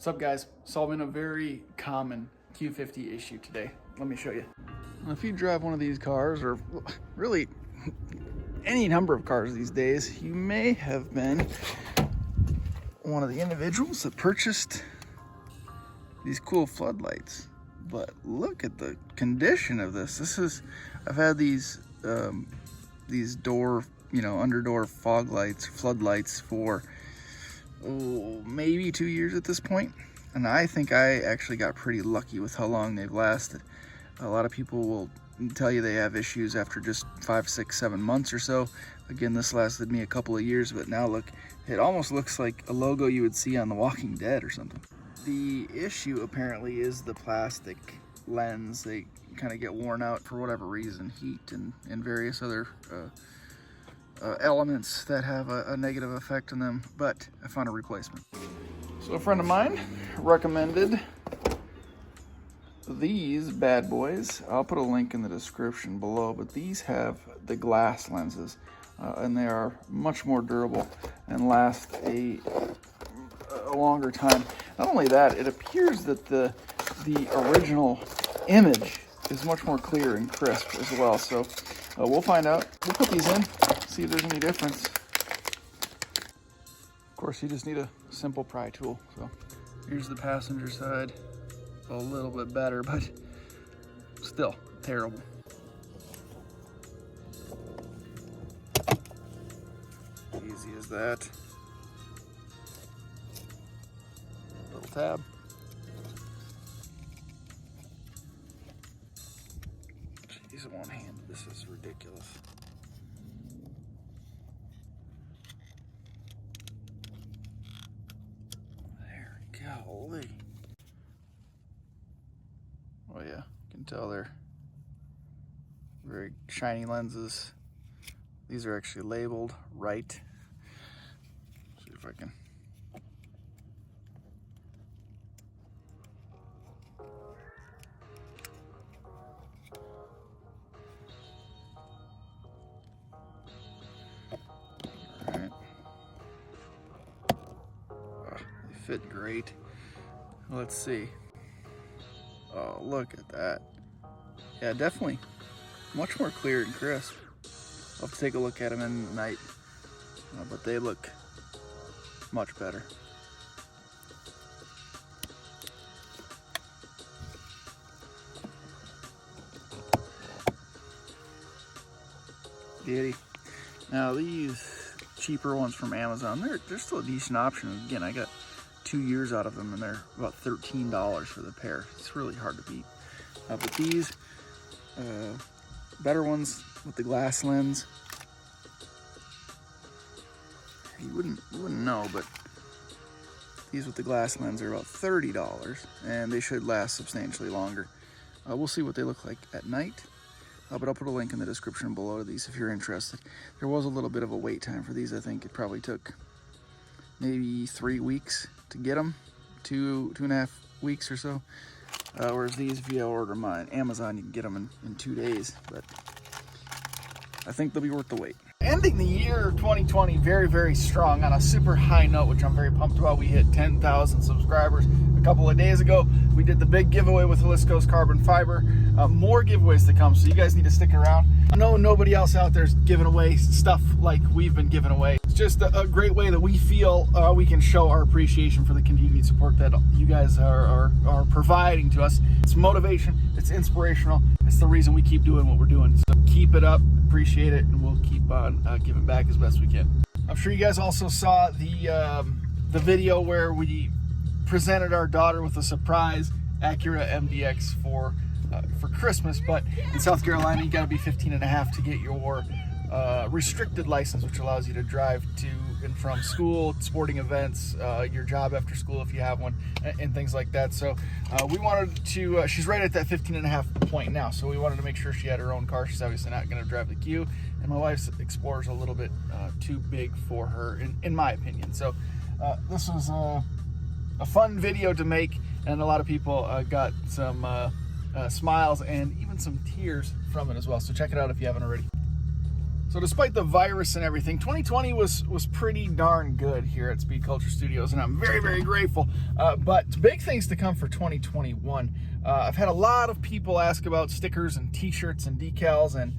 What's up, guys? Solving a very common Q50 issue today. Let me show you. If you drive one of these cars, or really any number of cars these days, you may have been one of the individuals that purchased these cool floodlights. But look at the condition of this. I've had these door, underdoor fog lights, floodlights for maybe 2 years at this point, and I think I actually got pretty lucky with how long they've lasted. A lot of people will tell you they have issues after just 5, 6, 7 months or so. Again, this lasted me a couple of years, but now look, it almost looks like a logo you would see on The Walking Dead or something. The issue apparently is the plastic lens. They kind of get worn out for whatever reason, heat and various other elements that have a negative effect on them, but I found a replacement. So a friend of mine recommended these bad boys. I'll put a link in the description below, but these have the glass lenses, and they are much more durable and last a longer time. Not only that, it appears that the original image is much more clear and crisp as well. So we'll find out. We'll put these in, see if there's any difference. Of course, you just need a simple pry tool. So here's the passenger side. A little bit better, but still terrible. Easy as that. Little tab. Jeez, one hand. This is ridiculous. There, golly. Oh yeah, you can tell they're very shiny lenses. These are actually labeled right. See if I can. All right. Oh, they fit great. Let's see. Oh, look at that. Yeah, definitely much more clear and crisp. I'll have to take a look at them in the night, but they look much better. Giddy. Now these cheaper ones from Amazon, they're still a decent option. Again, I got 2 years out of them, and they're about $13 for the pair. It's really hard to beat. But these better ones with the glass lens, you wouldn't know, but these with the glass lens are about $30, and they should last substantially longer. We'll see what they look like at night, but I'll put a link in the description below to these if you're interested. There was a little bit of a wait time for these. I think it probably took maybe 3 weeks to get them, 2.5 weeks or so. Whereas these, if you order them on Amazon, you can get them in 2 days, but I think they'll be worth the wait. Ending the year 2020 very, very strong on a super high note, which I'm very pumped about. We hit 10,000 subscribers a couple of days ago. We did the big giveaway with Halisco's carbon fiber. More giveaways to come, so you guys need to stick around. I know nobody else out there is giving away stuff like we've been giving away. It's just a great way that we feel we can show our appreciation for the continued support that you guys are providing to us. It's motivation, it's inspirational, it's the reason we keep doing what we're doing. So keep it up, appreciate it, and we'll keep on giving back as best we can. I'm sure you guys also saw the video where we presented our daughter with a surprise Acura MDX for Christmas, but in South Carolina you got to be 15 and a half to get your restricted license, which allows you to drive to and from school, sporting events, your job after school if you have one, and things like that. So we wanted to, she's right at that 15 and a half point now, so we wanted to make sure she had her own car. She's obviously not going to drive the Q, and my wife's Explorer's a little bit too big for her, in my opinion. So this was a fun video to make, and a lot of people got some smiles and even some tears from it as well. So check it out if you haven't already. So despite the virus and everything, 2020 was pretty darn good here at Speed Culture Studios, and I'm very, very grateful. But big things to come for 2021. I've had a lot of people ask about stickers and t-shirts and decals and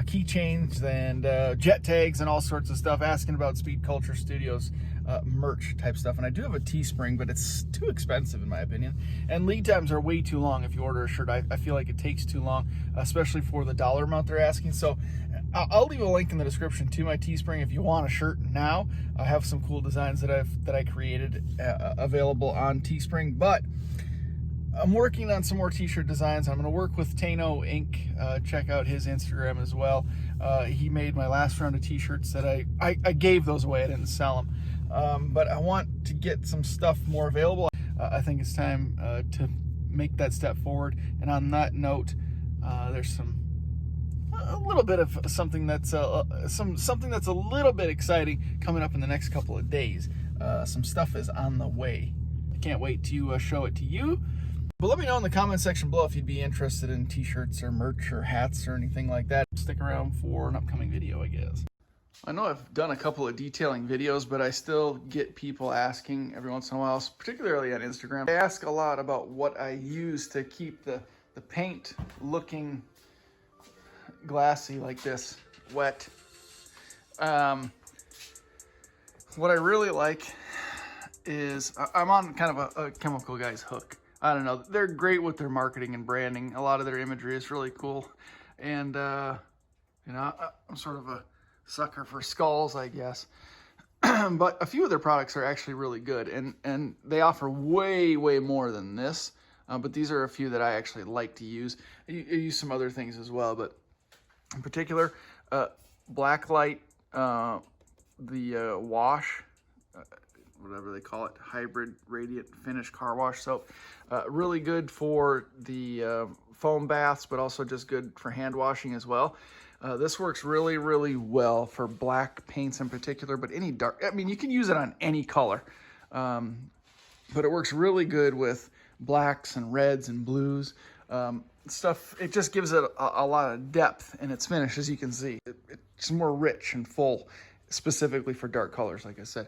keychains and jet tags and all sorts of stuff, asking about Speed Culture Studios merch type stuff. And I do have a Teespring, but it's too expensive in my opinion. And lead times are way too long if you order a shirt. I feel like it takes too long, especially for the dollar amount they're asking. So I'll leave a link in the description to my Teespring if you want a shirt now. I have some cool designs that I created available on Teespring, but I'm working on some more t-shirt designs. I'm going to work with Tano Inc. Check out his Instagram as well. He made my last round of t-shirts that I gave those away. I didn't sell them. But I want to get some stuff more available. I think it's time to make that step forward. And on that note, there's a little bit of something that's something that's a little bit exciting coming up in the next couple of days. Some stuff is on the way. I can't wait to show it to you. But let me know in the comment section below if you'd be interested in t-shirts or merch or hats or anything like that. Stick around for an upcoming video, I guess. I know I've done a couple of detailing videos, but I still get people asking every once in a while, particularly on Instagram. They ask a lot about what I use to keep the paint looking glassy like this, wet. What I really like is, I'm on kind of a chemical guy's hook. I don't know, they're great with their marketing and branding. A lot of their imagery is really cool. And, you know, I'm sort of a sucker for skulls, I guess. But a few of their products are actually really good. And they offer way, way more than this. But these are a few that I actually like to use. I use some other things as well, but in particular, Blacklight, the wash, whatever they call it, hybrid radiant finish car wash soap. Really good for the foam baths, but also just good for hand washing as well. This works really, really well for black paints in particular, but any dark, I mean, you can use it on any color. But it works really good with blacks and reds and blues. Stuff, it just gives it a lot of depth in its finish, as you can see. It's more rich and full, specifically for dark colors, like I said.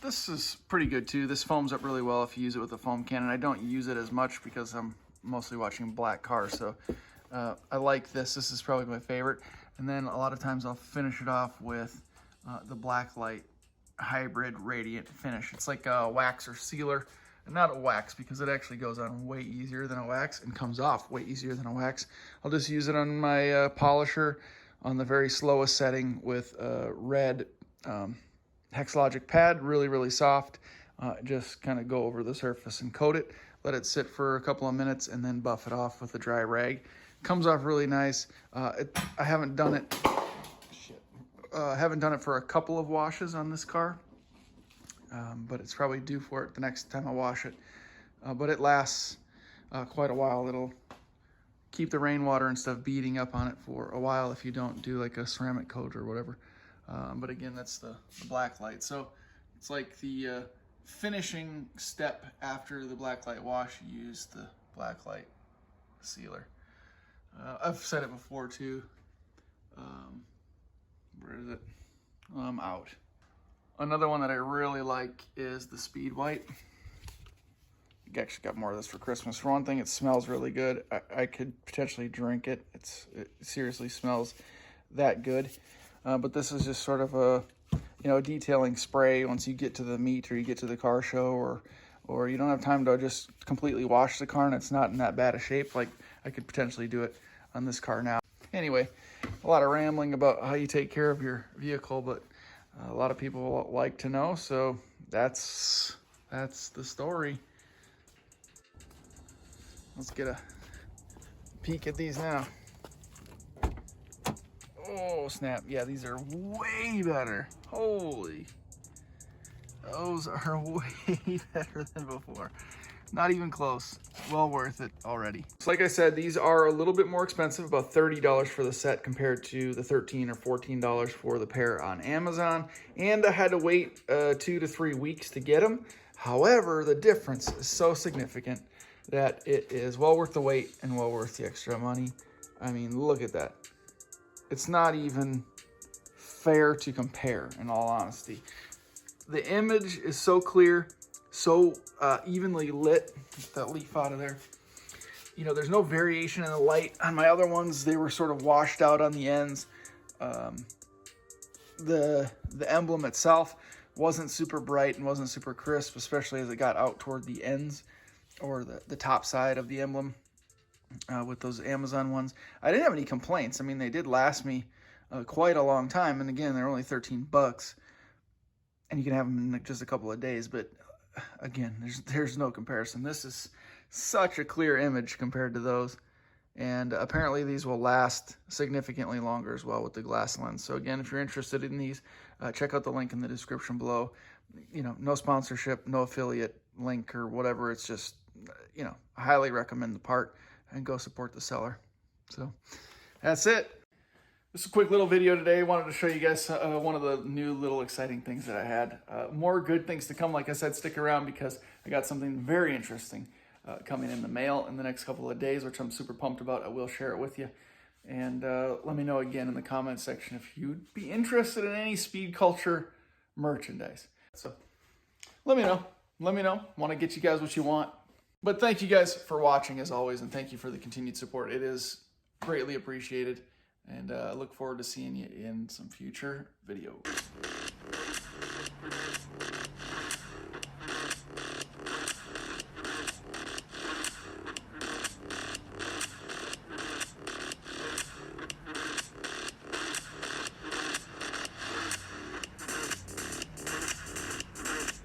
This is pretty good too. This foams up really well if you use it with a foam cannon. I don't use it as much because I'm mostly watching black cars, so I like this. This is probably my favorite. And then a lot of times I'll finish it off with the Blacklight hybrid radiant finish. It's like a wax or sealer. Not a wax, because it actually goes on way easier than a wax and comes off way easier than a wax. I'll just use it on my polisher on the very slowest setting with red Hexlogic pad, really, really soft. Just kind of go over the surface and coat it, let it sit for a couple of minutes, and then buff it off with a dry rag. Comes off really nice. I haven't done it. I haven't done it for a couple of washes on this car. But it's probably due for it the next time I wash it. But it lasts quite a while. It'll keep the rainwater and stuff beating up on it for a while if you don't do like a ceramic coat or whatever. But again, that's the Blacklight. So it's like the finishing step after the Blacklight wash. You use the Blacklight sealer. I've said it before too. Where is it? I'm out. Another one that I really like is the Speed White. I actually got more of this for Christmas. For one thing, it smells really good. I could potentially drink it. It seriously smells that good. But this is just sort of a, you know, a detailing spray once you get to the meet or you get to the car show, or you don't have time to just completely wash the car and it's not in that bad a shape. Like, I could potentially do it on this car now. Anyway, a lot of rambling about how you take care of your vehicle, but a lot of people like to know, so that's the story. Let's get a peek at these now. Oh, snap. Yeah, these are way better. Holy. Those are way better than before. Not even close. Well worth it already. So like I said, these are a little bit more expensive, about $30 for the set compared to the $13 or $14 for the pair on Amazon. And I had to wait 2 to 3 weeks to get them. However, the difference is so significant that it is well worth the wait and well worth the extra money. I mean, look at that. It's not even fair to compare, in all honesty. The image is so clear, so evenly lit. Get that leaf out of there. You know, there's no variation in the light. On my other ones, they were sort of washed out on the ends. The emblem itself wasn't super bright and wasn't super crisp, especially as it got out toward the ends or the top side of the emblem with those Amazon ones. I didn't have any complaints. I mean, they did last me quite a long time. And again, they're only $13. And you can have them in just a couple of days. But again, there's no comparison. This is such a clear image compared to those. And apparently these will last significantly longer as well with the glass lens. So again, if you're interested in these, check out the link in the description below. You know, no sponsorship, no affiliate link or whatever. It's just, you know, I highly recommend the part and go support the seller. So that's it. Just a quick little video today. I wanted to show you guys one of the new little exciting things that I had. More good things to come. Like I said, stick around because I got something very interesting coming in the mail in the next couple of days, which I'm super pumped about. I will share it with you. And let me know again in the comment section if you'd be interested in any speed culture merchandise. So let me know. Let me know. Want to get you guys what you want. But thank you guys for watching as always, and thank you for the continued support. It is greatly appreciated. And I look forward to seeing you in some future videos.